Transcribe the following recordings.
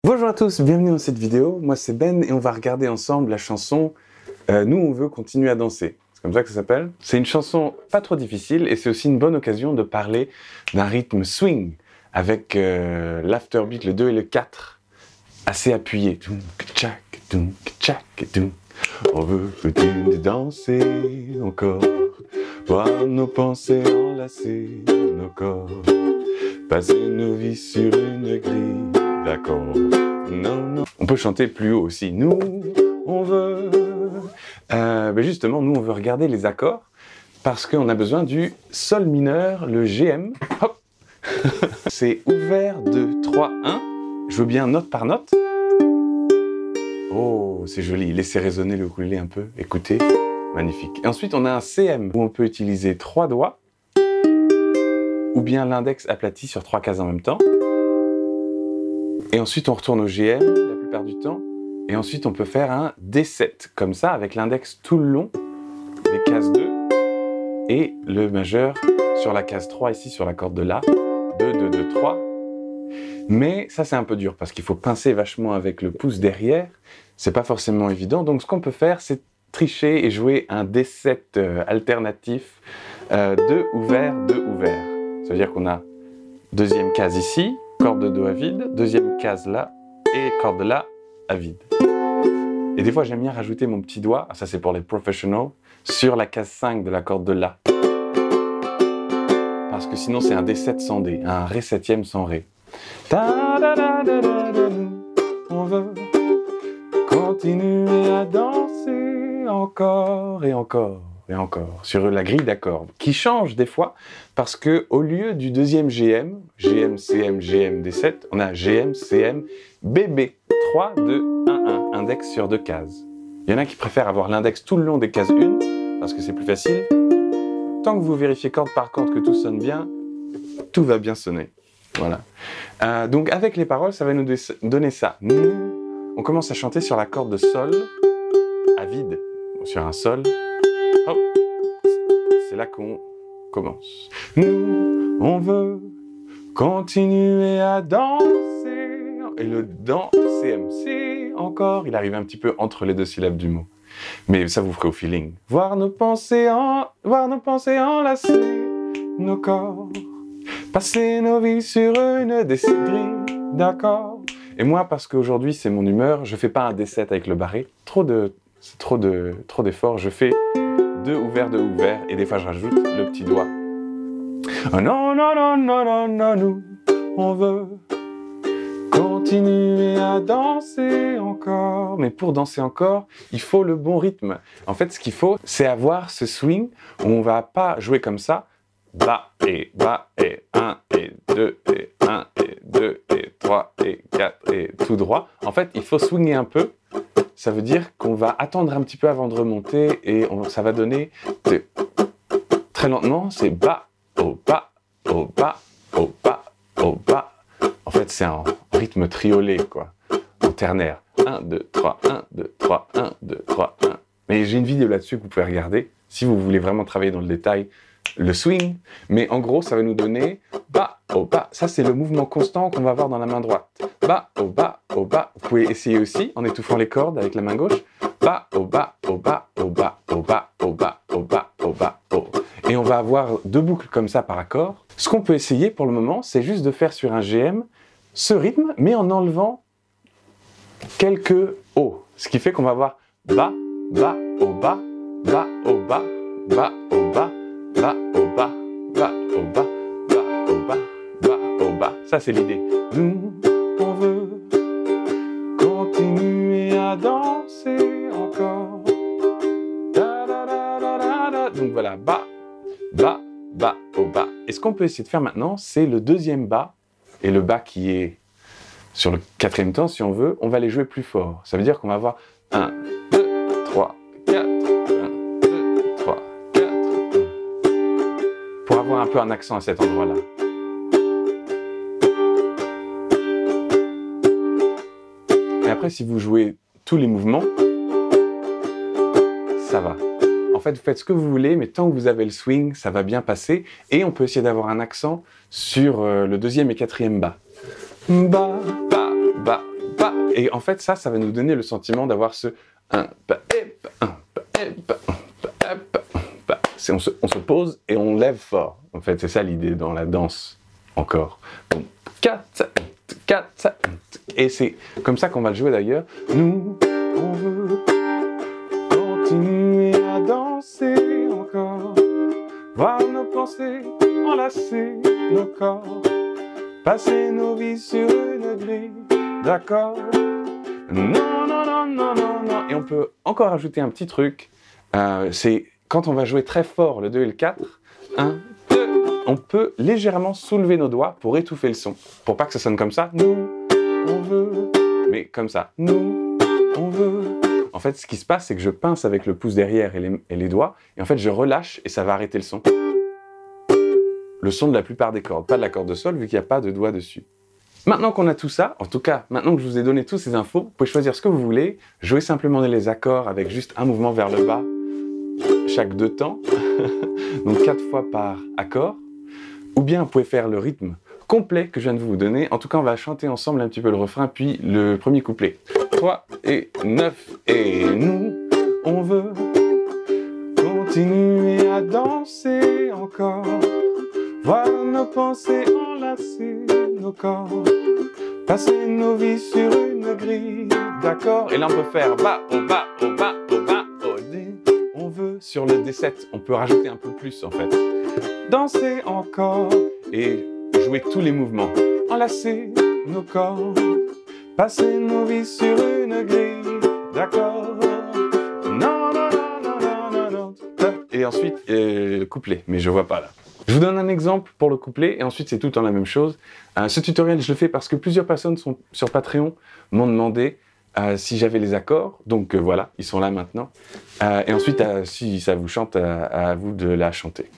Bonjour à tous, bienvenue dans cette vidéo. Moi c'est Ben et on va regarder ensemble la chanson Nous on veut continuer à danser. C'est comme ça que ça s'appelle. C'est une chanson pas trop difficile et c'est aussi une bonne occasion de parler d'un rythme swing avec l'afterbeat, le 2 et le 4 assez appuyé. On veut continuer de danser encore, voir nos pensées enlacer nos corps, passer nos vies sur une grille d'accords. Non, non. On peut chanter plus haut aussi. Nous, on veut... justement, nous, on veut regarder les accords parce qu'on a besoin du sol mineur, le GM. Hop. C'est ouvert 2, 3, 1. Je veux bien note par note. Oh, c'est joli. Laissez résonner le ukulélé un peu. Écoutez. Magnifique. Et ensuite, on a un CM où on peut utiliser 3 doigts ou bien l'index aplati sur 3 cases en même temps. Et ensuite, on retourne au GM la plupart du temps. Et ensuite, on peut faire un D7, comme ça, avec l'index tout le long, les cases 2, et le majeur sur la case 3, ici, sur la corde de La. 2, 2, 2, 3. Mais ça, c'est un peu dur, parce qu'il faut pincer vachement avec le pouce derrière. C'est pas forcément évident. Donc, ce qu'on peut faire, c'est tricher et jouer un D7 alternatif. 2 ouvert, 2 ouvert. Ça veut dire qu'on a deuxième case ici, corde de Do à vide, deuxième case là, et corde de La à vide. Et des fois, j'aime bien rajouter mon petit doigt, ça c'est pour les professionals, sur la case 5 de la corde de La. Parce que sinon, c'est un D7 sans D, un Ré septième sans Ré. On veut continuer à danser encore et encore. Et encore, sur la grille d'accords, qui change des fois, parce que au lieu du deuxième GM, GM, CM, GM, D7, on a GM, CM, BB, 3, 2, 1, 1, index sur 2 cases. Il y en a qui préfèrent avoir l'index tout le long des cases 1, parce que c'est plus facile. Tant que vous vérifiez corde par corde que tout sonne bien, tout va bien sonner. Voilà. Donc avec les paroles, ça va nous donner ça. On commence à chanter sur la corde de Sol, à vide, sur un Sol. Hop, c'est là qu'on commence. Nous, on veut continuer à danser. Et le dans, CMC, encore, il arrive un petit peu entre les deux syllabes du mot. Mais ça vous ferait au feeling. Voir nos pensées enlacer nos corps, passer nos vies sur une grille d'accord. Et moi, parce qu'aujourd'hui c'est mon humeur, je fais pas un D7 avec le barré. C'est trop d'efforts. Je fais 2 ouverts, 2 ouverts, et des fois je rajoute le petit doigt. Oh non, non, non, non, non, non, nous, on veut continuer à danser encore. Mais pour danser encore, il faut le bon rythme. En fait, ce qu'il faut, c'est avoir ce swing où on va pas jouer comme ça. Bas, et 1, et 2, et 1, et 2, et 3, et 4, et tout droit. En fait, il faut swinguer un peu. Ça veut dire qu'on va attendre un petit peu avant de remonter et ça va donner très lentement, c'est bas, au bas, au bas, au bas, au bas. En fait, c'est un rythme triolé, quoi, en ternaire. 1, 2, 3, 1, 2, 3, 1, 2, 3, 1. Mais j'ai une vidéo là-dessus que vous pouvez regarder si vous voulez vraiment travailler dans le détail le swing. Mais en gros, ça va nous donner bas, au bas. Ça, c'est le mouvement constant qu'on va avoir dans la main droite. Bas, au bas, au bas. Vous pouvez essayer aussi en étouffant les cordes avec la main gauche. Bas, au bas, au bas, au bas, au bas, au bas, au bas, au bas, au bas. Et on va avoir 2 boucles comme ça par accord. Ce qu'on peut essayer pour le moment, c'est juste de faire sur un GM ce rythme, mais en enlevant quelques hauts. Ce qui fait qu'on va avoir bas, bas, au bas, bas, au bas, bas, au bas, bas, au bas, bas, au bas, bas, au bas, bas, au bas. Ça, c'est l'idée. Nous, on veut continuer à danser encore. Donc voilà, bas, bas, bas, au bas. Et ce qu'on peut essayer de faire maintenant, c'est le deuxième bas, et le bas qui est sur le 4e temps, si on veut, on va les jouer plus fort. Ça veut dire qu'on va avoir 1, 2, 3, 4, 1, 2, 3, 4, 1. Pour avoir un peu un accent à cet endroit-là. Et après, si vous jouez tous les mouvements, ça va. En fait, vous faites ce que vous voulez, mais tant que vous avez le swing, ça va bien passer. Et on peut essayer d'avoir un accent sur le 2e et 4e bas. Bas, bas, bas, ba. Et en fait, ça va nous donner le sentiment d'avoir ce un, ba, et, ba, un, ba, et, ba, un, ba, et, ba, un, ba. On se pose et on lève fort. En fait, c'est ça l'idée dans la danse, encore. Donc, 4, 4, et c'est comme ça qu'on va le jouer d'ailleurs. Nous, on veut continuer à danser encore, voir nos pensées enlacer nos corps, passer nos vies sur une grille d'accords. Non, non, non, non, non, non. Et on peut encore ajouter un petit truc, c'est quand on va jouer très fort le 2 et le 4, 1, 2, on peut légèrement soulever nos doigts pour étouffer le son, pour pas que ça sonne comme ça. Nous, on veut, mais comme ça. Nous, on veut. En fait, ce qui se passe, c'est que je pince avec le pouce derrière et les doigts, et en fait, je relâche et ça va arrêter le son. Le son de la plupart des cordes, pas de la corde de sol, vu qu'il n'y a pas de doigt dessus. Maintenant qu'on a tout ça, en tout cas, maintenant que je vous ai donné toutes ces infos, vous pouvez choisir ce que vous voulez, jouer simplement les accords avec juste un mouvement vers le bas, chaque 2 temps, donc 4 fois par accord, ou bien vous pouvez faire le rythme complet que je viens de vous donner. En tout cas, on va chanter ensemble un petit peu le refrain, puis le premier couplet. 3 et 9, et nous, on veut continuer à danser encore, voir nos pensées enlacer nos corps, passer nos vies sur une grille d'accords. Et là, on peut faire bas, au bas, au bas, au bas, au D. On veut sur le D7, on peut rajouter un peu plus en fait. Danser encore et jouer tous les mouvements. Enlacer nos corps, passer nos vies sur une grille d'accords. Non, non, non, non, non, non, non. Et ensuite, le couplet, mais je vois pas là. Je vous donne un exemple pour le couplet, et ensuite c'est tout le temps la même chose. Ce tutoriel, je le fais parce que plusieurs personnes sur Patreon m'ont demandé si j'avais les accords, donc voilà, ils sont là maintenant. Et ensuite, si ça vous chante, à vous de la chanter.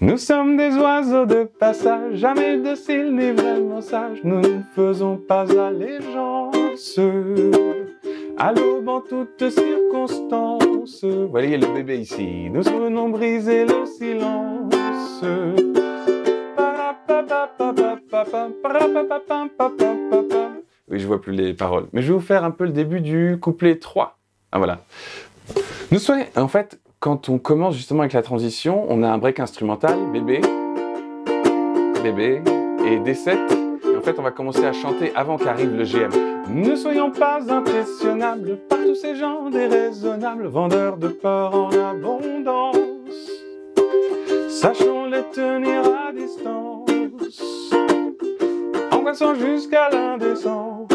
Nous sommes des oiseaux de passage, jamais dociles ni vraiment sages. Nous ne faisons pas allégeance à l'aube en toutes circonstances. Voyez le bébé ici, nous venons briser le silence. Oui, je vois plus les paroles. Mais je vais vous faire un peu le début du couplet 3. Ah voilà. Nous soyons, en fait, quand on commence justement avec la transition, on a un break instrumental, bébé, bébé, et D7. Et en fait, on va commencer à chanter avant qu'arrive le GM. Ne soyons pas impressionnables par tous ces gens déraisonnables, vendeurs de peur en abondance. Sachons les tenir à distance, angoissons jusqu'à l'indécence.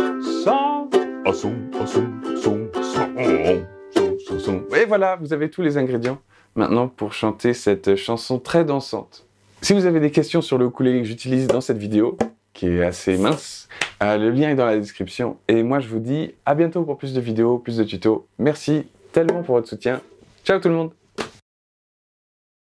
Et voilà, vous avez tous les ingrédients maintenant pour chanter cette chanson très dansante. Si vous avez des questions sur le ukulélé que j'utilise dans cette vidéo, qui est assez mince, le lien est dans la description. Et moi, je vous dis à bientôt pour plus de vidéos, plus de tutos. Merci tellement pour votre soutien. Ciao tout le monde!